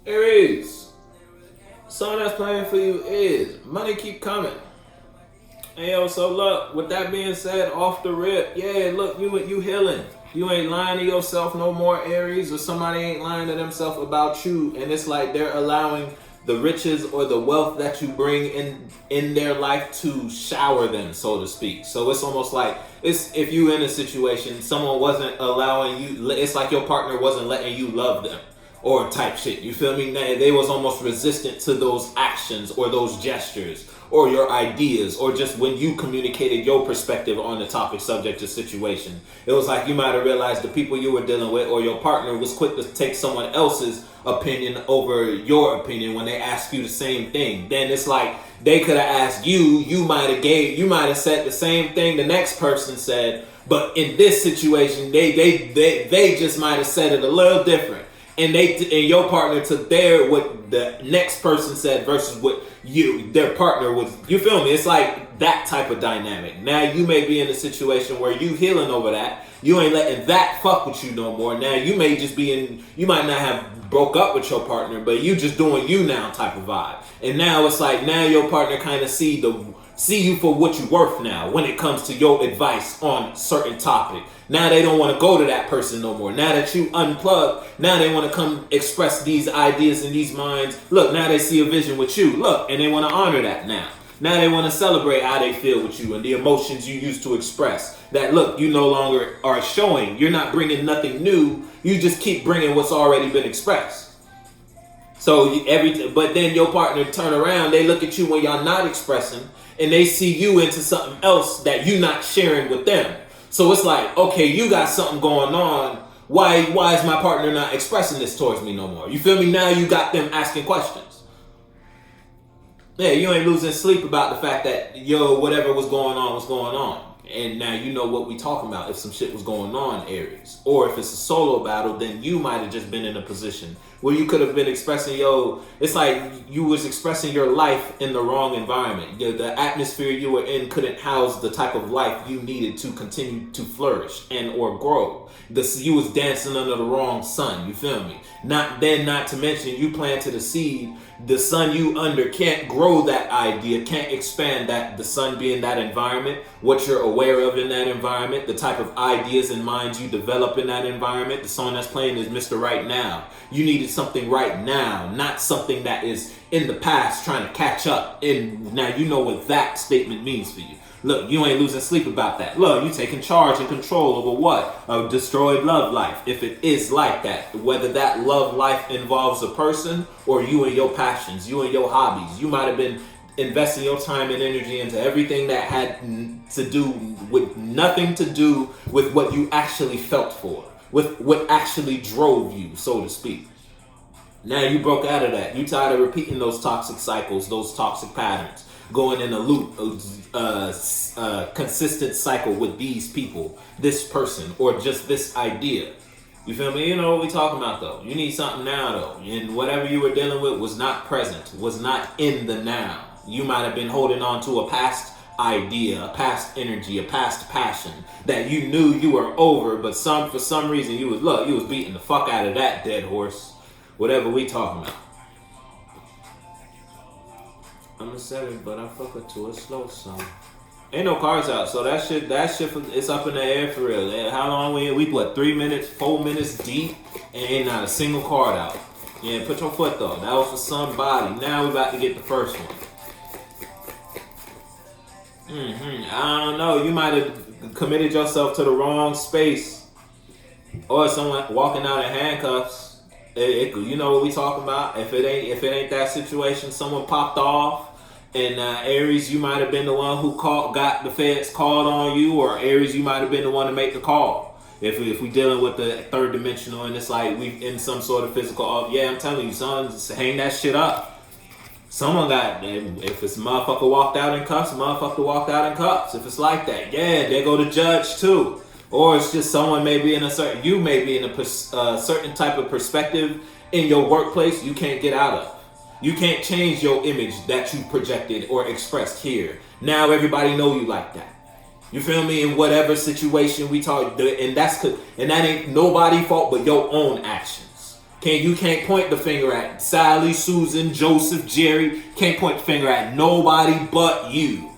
Aries, something that's playing for you is money keep coming. Hey yo, so look, with that being said, off the rip, yeah, look, you healing. You ain't lying to yourself no more, Aries, or somebody ain't lying to themselves about you. And it's like they're allowing the riches or the wealth that you bring in their life to shower them, so to speak. So it's almost like it's if you in a situation, someone wasn't allowing you, it's like your partner wasn't letting you love them or type shit. You feel me? They was almost resistant to those actions or those gestures or your ideas or just when you communicated your perspective on the topic, subject, or situation. It was like you might have realized the people you were dealing with or your partner was quick to take someone else's opinion over your opinion when they ask you the same thing. Then it's like they could have asked you might have said the same thing the next person said, but in this situation they just might have said it a little different. And your partner took what the next person said versus what their partner was. You feel me? It's like that type of dynamic. Now you may be in a situation where you healing over that. You ain't letting that fuck with you no more. Now you may just be in. You might not have broke up with your partner, but you just doing you now type of vibe. And now it's like now your partner kind of see you for what you're worth now when it comes to your advice on certain topic. Now they don't want to go to that person no more. Now that you unplug, now they want to come express these ideas in these minds. Look, now they see a vision with you. Look, and they want to honor that now. Now they want to celebrate how they feel with you and the emotions you used to express. That look, you no longer are showing. You're not bringing nothing new. You just keep bringing what's already been expressed. So but then your partner turn around, they look at you when y'all not expressing, and they see you into something else that you not sharing with them. So it's like, okay, you got something going on. Why is my partner not expressing this towards me no more? You feel me? Now you got them asking questions. Yeah, you ain't losing sleep about the fact that, whatever was going on was going on. And now you know what we talking about if some shit was going on, Aries. Or if it's a solo battle, then you might have just been in a position where you could have been expressing, it's like you was expressing your life in the wrong environment. The atmosphere you were in couldn't house the type of life you needed to continue to flourish and or grow. You was dancing under the wrong sun, you feel me? Not to mention you planted a seed. The sun you under can't grow that idea, can't expand that, the sun being that environment, what you're aware of in that environment, the type of ideas and minds you develop in that environment. The song that's playing is Mr. Right Now. You needed something right now, not something that is in the past trying to catch up. And now you know what that statement means for you. Look, you ain't losing sleep about that. Look, you taking charge and control over what? A destroyed love life. If it is like that, whether that love life involves a person or you and your passions, you and your hobbies, you might have been investing your time and energy into everything that had to do with nothing to do with what you actually felt for, with what actually drove you, so to speak. Now you broke out of that. You tired of repeating those toxic cycles, those toxic patterns, going in a loop, consistent cycle with these people, this person, or just this idea. You feel me? You know what we talking about though. You need something now though. And whatever you were dealing with was not present, was not in the now. You might have been holding on to a past idea, a past energy, a past passion that you knew you were over, but for some reason you was beating the fuck out of that dead horse. Whatever we talking about. I'm a 7, but I fuck her to a slow song. Ain't no cards out, so that shit, it's up in the air for real. How long we 3 minutes, 4 minutes deep, and ain't not a single card out. Yeah, put your foot though. That was for somebody. Now we about to get the first one. I don't know. You might have committed yourself to the wrong space, or someone walking out in handcuffs. You know what we talking about. If it ain't that situation, someone popped off. And Aries, you might have been the one who got the feds called on you, or Aries, you might have been the one to make the call. If we dealing with the third dimensional, and it's like we in some sort of physical. Yeah, I'm telling you, son, just hang that shit up. Someone if it's motherfucker walked out in cuffs, motherfucker walked out in cuffs. If it's like that, yeah, they go to judge too. Or it's just someone may be in a certain type of perspective in your workplace you can't get out of. You can't change your image that you projected or expressed here. Now everybody know you like that. You feel me? In whatever situation we talk, and that ain't nobody fault but your own actions. You can't point the finger at Sally, Susan, Joseph, Jerry. Can't point the finger at nobody but you.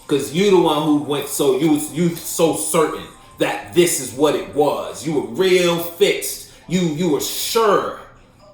Cause you the one who went you so certain that this is what it was. You were real fixed. You were sure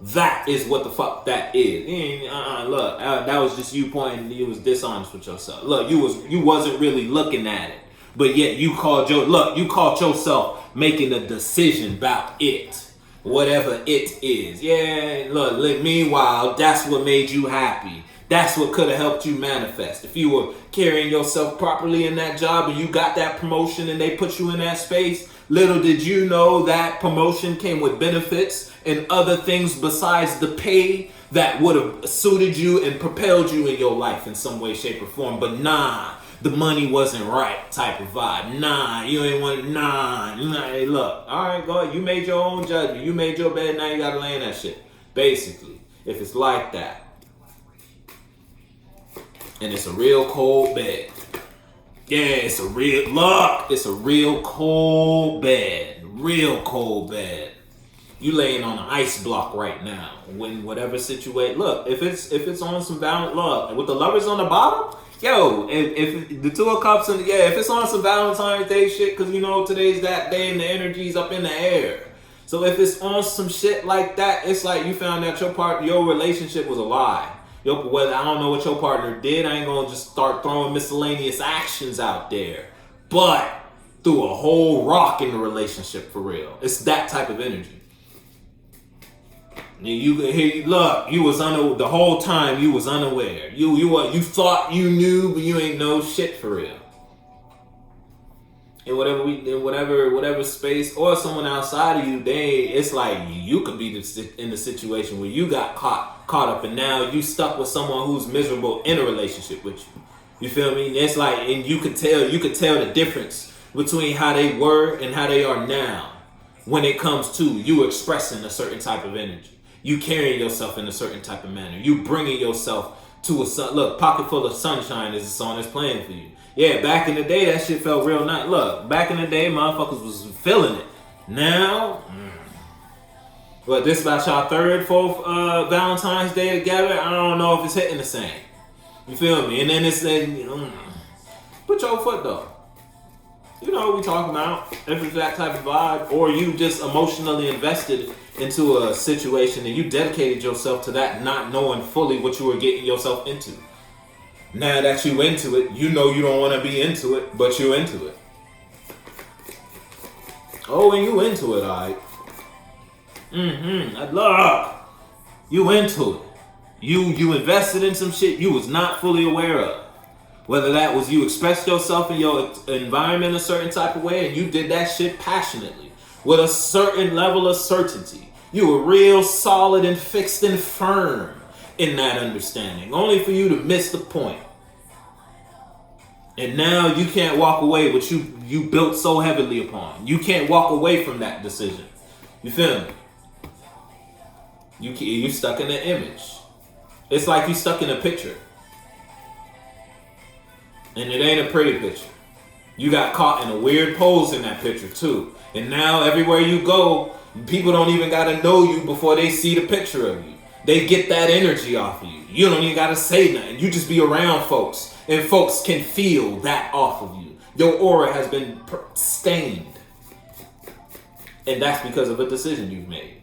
that is what the fuck that is. Look, that was just you pointing. You was dishonest with yourself. Look, you wasn't really looking at it, but yet you called yourself making a decision about it. Whatever it is. Yeah, look, meanwhile, that's what made you happy. That's what could have helped you manifest. If you were carrying yourself properly in that job and you got that promotion and they put you in that space, little did you know that promotion came with benefits and other things besides the pay that would have suited you and propelled you in your life in some way, shape, or form. But nah, the money wasn't right type of vibe. Nah, you ain't want, hey, look, all right, go ahead. You made your own judgment. You made your bed, now you got to lay in that shit. Basically, if it's like that. And it's a real cold bed. Yeah, it's a real cold bed. Real cold bed. You laying on an ice block right now. When whatever situation. Look, if it's on some balance, look, with the lovers on the bottom, yo, if the Two of Cups and if it's on some Valentine's Day shit, because you know today's that day and the energy's up in the air. So if it's on some shit like that, it's like you found out your relationship was a lie. Whether I don't know what your partner did, I ain't gonna just start throwing miscellaneous actions out there. But threw a whole rock in the relationship for real. It's that type of energy. You was the whole time you was unaware. You thought you knew, but you ain't know shit for real. In whatever space or someone outside of you, it's like you could be in the situation where you got caught up and now you stuck with someone who's miserable in a relationship with you. You feel me? It's like, and you could tell the difference between how they were and how they are now when it comes to you expressing a certain type of energy. You carrying yourself in a certain type of manner. You bringing yourself to Pocket Full of Sunshine is a song that's playing for you. Yeah, back in the day, that shit felt real nice. Look, back in the day, motherfuckers was feeling it. Now, but this about y'all third, fourth Valentine's Day together, I don't know if it's hitting the same. You feel me? And then it's put your foot though. You know what we talking about. If it's that type of vibe, or you just emotionally invested into a situation and you dedicated yourself to that, not knowing fully what you were getting yourself into. Now that you into it, you know you don't want to be into it, but you into it. Oh, and you into it, alright. Look, you into it. You invested in some shit you was not fully aware of. Whether that was you expressed yourself in your environment a certain type of way and you did that shit passionately with a certain level of certainty. You were real solid and fixed and firm in that understanding, only for you to miss the point. And now you can't walk away what you built so heavily upon. You can't walk away from that decision. You feel me? You stuck in an image. It's like you stuck in a picture. And it ain't a pretty picture. You got caught in a weird pose in that picture too. And now everywhere you go, people don't even gotta know you before they see the picture of you. They get that energy off of you. You don't even gotta say nothing. You just be around folks. And folks can feel that off of you. Your aura has been stained. And that's because of a decision you've made.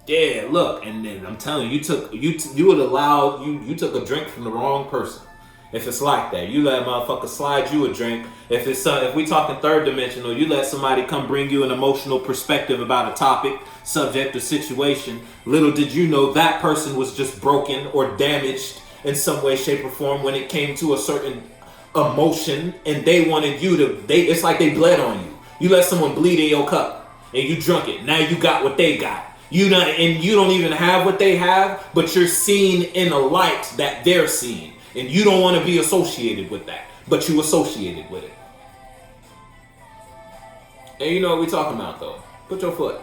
Yeah, look, and then I'm telling you, you took a drink from the wrong person. If it's like that, you let a motherfucker slide you a drink. If we talking third dimensional, you let somebody come bring you an emotional perspective about a topic, subject, or situation. Little did you know that person was just broken or damaged in some way, shape, or form when it came to a certain emotion, and they wanted you to. It's like they bled on you. You let someone bleed in your cup, and you drunk it. Now you got what they got. You don't even have what they have, but you're seen in a light that they're seeing. And you don't want to be associated with that, but you associated with it. And you know what we're talking about, though. Put your foot.